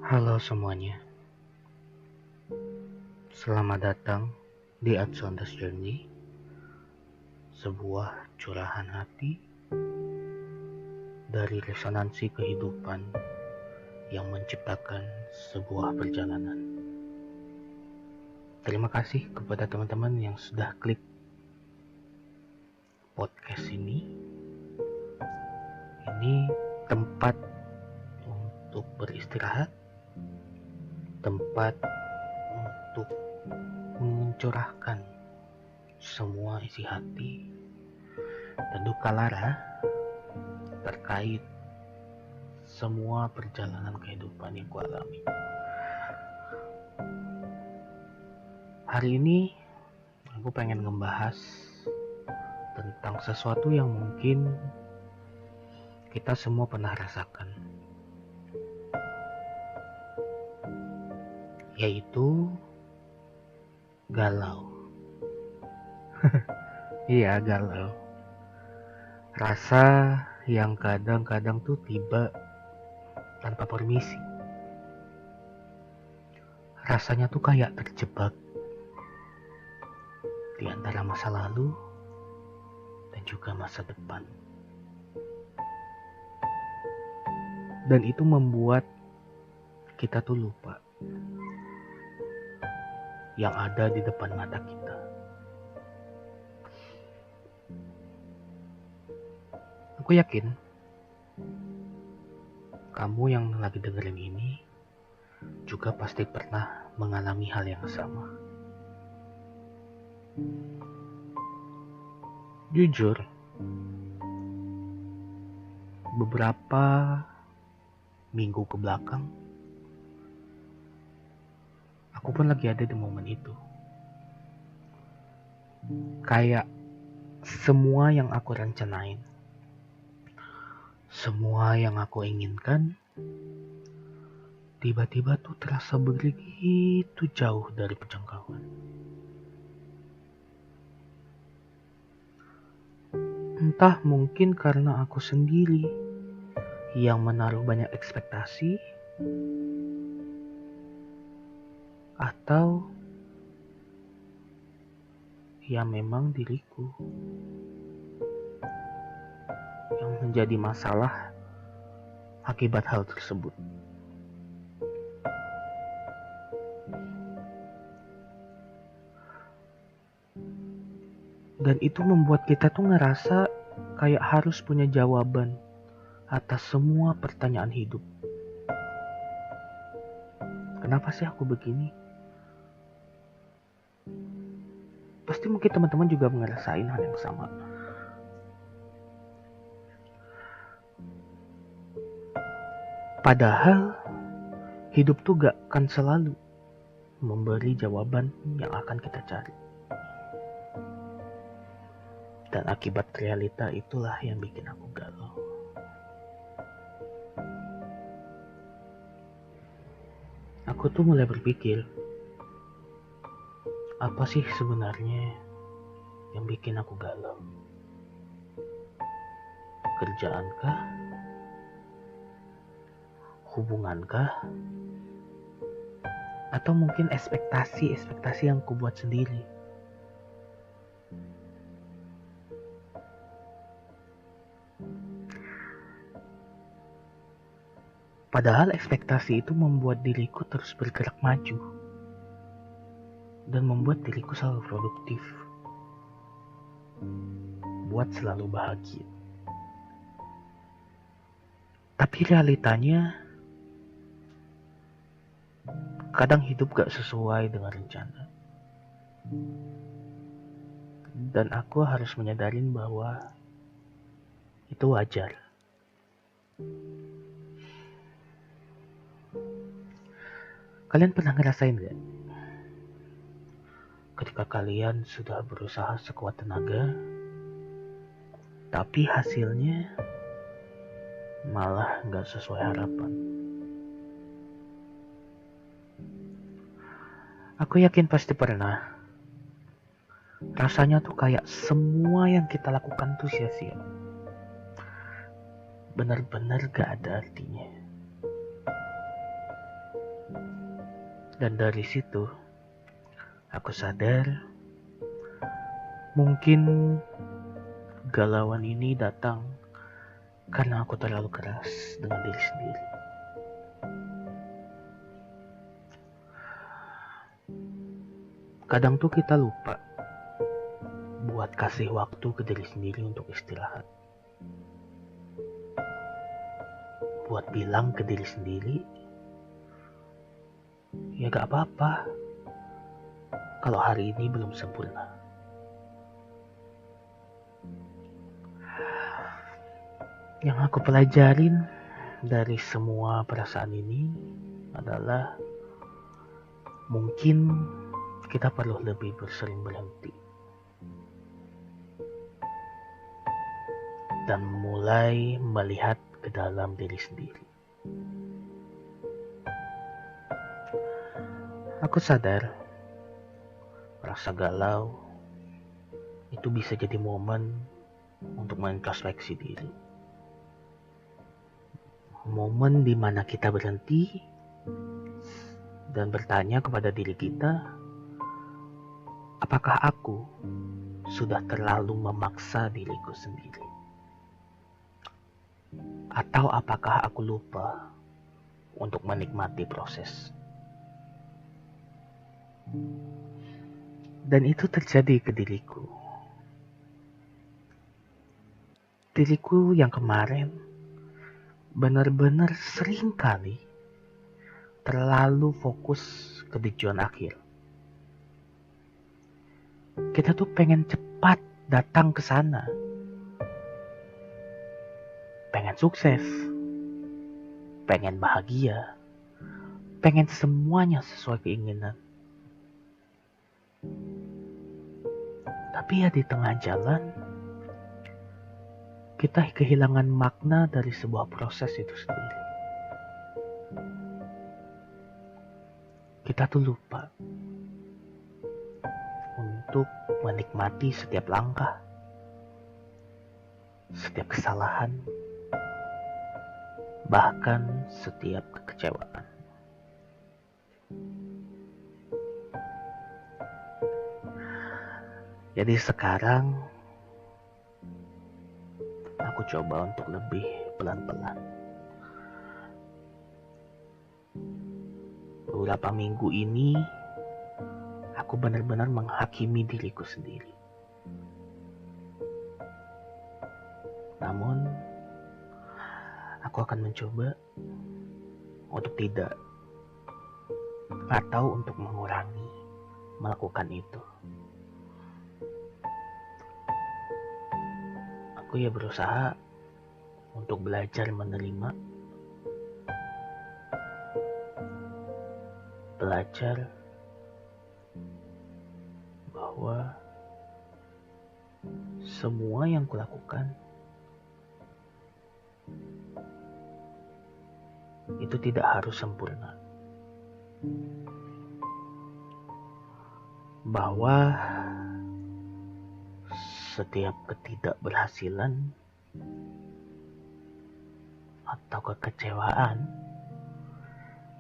Halo semuanya, selamat datang di Adsondas Journey, sebuah curahan hati dari resonansi kehidupan yang menciptakan sebuah perjalanan. Terima kasih kepada teman-teman yang sudah klik podcast ini. Ini tempat untuk beristirahat, tempat untuk mencurahkan semua isi hati dan duka lara terkait semua perjalanan kehidupan yang kualami. Hari ini aku pengen ngebahas tentang sesuatu yang mungkin kita semua pernah rasakan, yaitu galau. Iya, galau. Rasa yang kadang-kadang tuh tiba tanpa permisi. Rasanya tuh kayak terjebak di antara masa lalu dan juga masa depan. Dan itu membuat kita tuh lupa yang ada di depan mata kita. Aku yakin kamu yang lagi dengerin ini juga pasti pernah mengalami hal yang sama. Jujur, beberapa minggu ke belakang, aku pun lagi ada di momen itu. Kayak semua yang aku rencanain, semua yang aku inginkan, tiba-tiba tuh terasa begitu jauh dari penjangkauan. Entah mungkin karena aku sendiri yang menaruh banyak ekspektasi, atau ya memang diriku yang menjadi masalah akibat hal tersebut. Dan itu membuat kita tuh ngerasa kayak harus punya jawaban atas semua pertanyaan hidup. Kenapa sih aku begini? Pasti mungkin teman-teman juga ngerasain hal yang sama. Padahal hidup tuh gak akan selalu memberi jawaban yang akan kita cari. Dan akibat realita itulah yang bikin aku galau. Aku tuh mulai berpikir, apa sih sebenarnya yang bikin aku galau? Kerjaankah? Hubungankah? Atau mungkin ekspektasi yang kubuat sendiri? Padahal ekspektasi itu membuat diriku terus bergerak maju dan membuat diriku selalu produktif, buat selalu bahagia. Tapi realitanya kadang hidup gak sesuai dengan rencana. Dan aku harus menyadarin bahwa itu wajar. Kalian pernah ngerasain gak? Ketika kalian sudah berusaha sekuat tenaga, tapi hasilnya malah gak sesuai harapan. Aku yakin pasti pernah. Rasanya tuh kayak semua yang kita lakukan tuh sia-sia. Benar-benar gak ada artinya. Dan dari situ aku sadar mungkin galauan ini datang karena aku terlalu keras dengan diri sendiri. Kadang tuh kita lupa buat kasih waktu ke diri sendiri untuk istirahat. Buat bilang ke diri sendiri, ya gak apa-apa kalau hari ini belum sempurna. Yang aku pelajarin dari semua perasaan ini adalah mungkin kita perlu lebih sering berhenti dan mulai melihat ke dalam diri sendiri. Aku sadar rasa galau itu bisa jadi momen untuk mengintrospeksi diri. Momen di mana kita berhenti dan bertanya kepada diri kita, apakah aku sudah terlalu memaksa diriku sendiri? Atau apakah aku lupa untuk menikmati proses? Dan itu terjadi ke diriku. Diriku yang kemarin benar-benar sering kali terlalu fokus ke tujuan akhir. Kita tuh pengen cepat datang ke sana. Pengen sukses. Pengen bahagia. Pengen semuanya sesuai keinginan. Tapi ya di tengah jalan, kita kehilangan makna dari sebuah proses itu sendiri. Kita tuh lupa untuk menikmati setiap langkah, setiap kesalahan, bahkan setiap kekecewaan. Jadi sekarang aku coba untuk lebih pelan-pelan. Beberapa minggu ini aku benar-benar menghakimi diriku sendiri. Namun aku akan mencoba untuk tidak atau untuk mengurangi melakukan itu. Aku ya berusaha untuk belajar menerima, belajar bahwa semua yang kulakukan itu tidak harus sempurna. Bahwa setiap ketidakberhasilan atau kekecewaan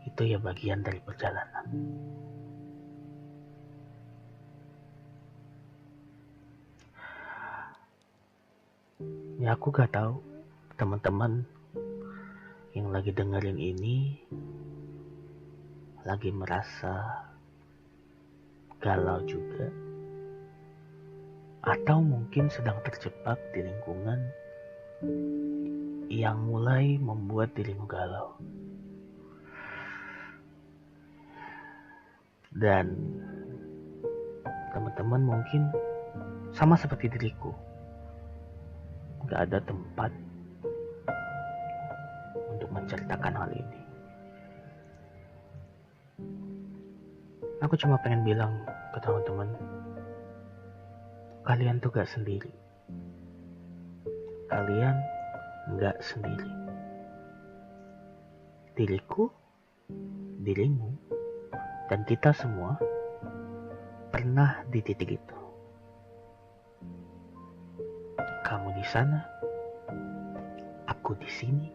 itu ya bagian dari perjalanan. Ya aku gak tahu teman-teman yang lagi dengerin ini lagi merasa galau juga, atau mungkin sedang terjebak di lingkungan yang mulai membuat dirimu galau. Dan teman-teman mungkin sama seperti diriku, gak ada tempat untuk menceritakan hal ini. Aku cuma pengen bilang ke teman-teman, kalian tuh gak sendiri. Kalian gak sendiri. Diriku, dirimu, dan kita semua pernah di titik itu. Kamu di sana, aku di sini,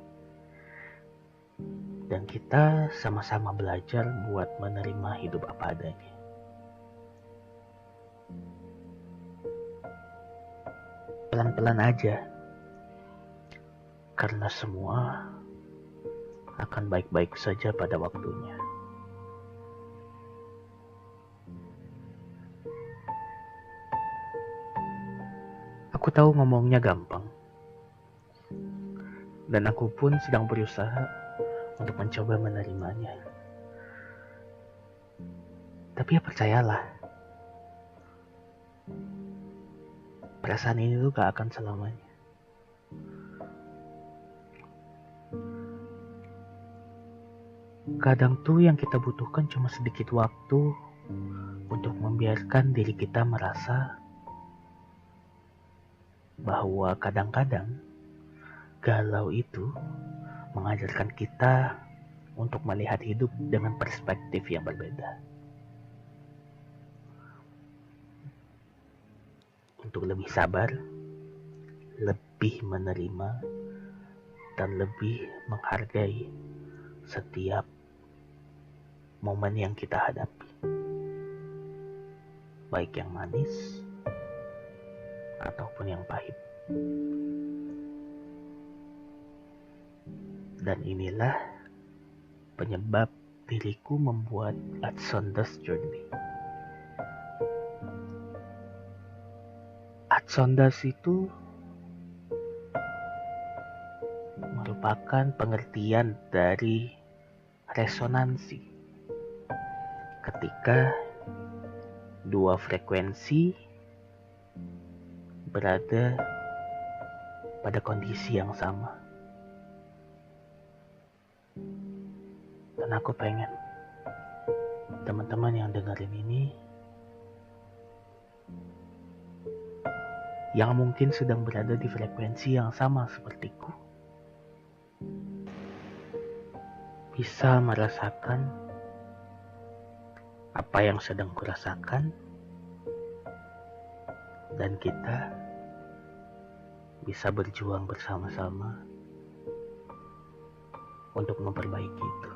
dan kita sama-sama belajar buat menerima hidup apa adanya. Pelan-pelan aja, karena semua akan baik-baik saja pada waktunya. Aku tahu ngomongnya gampang, dan aku pun sedang berusaha untuk mencoba menerimanya. Tapi ya percayalah, perasaan ini tuh gak akan selamanya. Kadang tuh yang kita butuhkan cuma sedikit waktu untuk membiarkan diri kita merasa bahwa kadang-kadang galau itu mengajarkan kita untuk melihat hidup dengan perspektif yang berbeda. Untuk lebih sabar, lebih menerima, dan lebih menghargai setiap momen yang kita hadapi. Baik yang manis ataupun yang pahit. Dan inilah penyebab diriku membuat Adsondes Journey. Adsondes itu merupakan pengertian dari resonansi. Ketika dua frekuensi berada pada kondisi yang sama. Dan aku pengen teman-teman yang dengerin ini, yang mungkin sedang berada di frekuensi yang sama sepertiku, bisa merasakan apa yang sedang kurasakan, dan kita bisa berjuang bersama-sama untuk memperbaiki itu.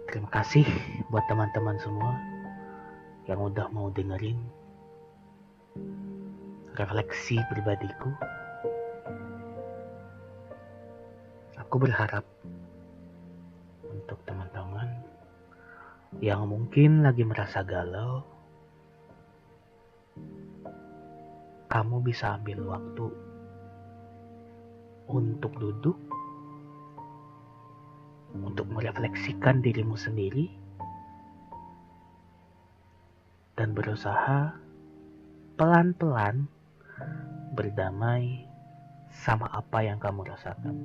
Terima kasih buat teman-teman semua yang udah mau dengerin refleksi pribadiku. Aku berharap untuk teman-teman yang mungkin lagi merasa galau, kamu bisa ambil waktu untuk duduk, untuk merefleksikan dirimu sendiri, dan berusaha pelan-pelan berdamai sama apa yang kamu rasakan.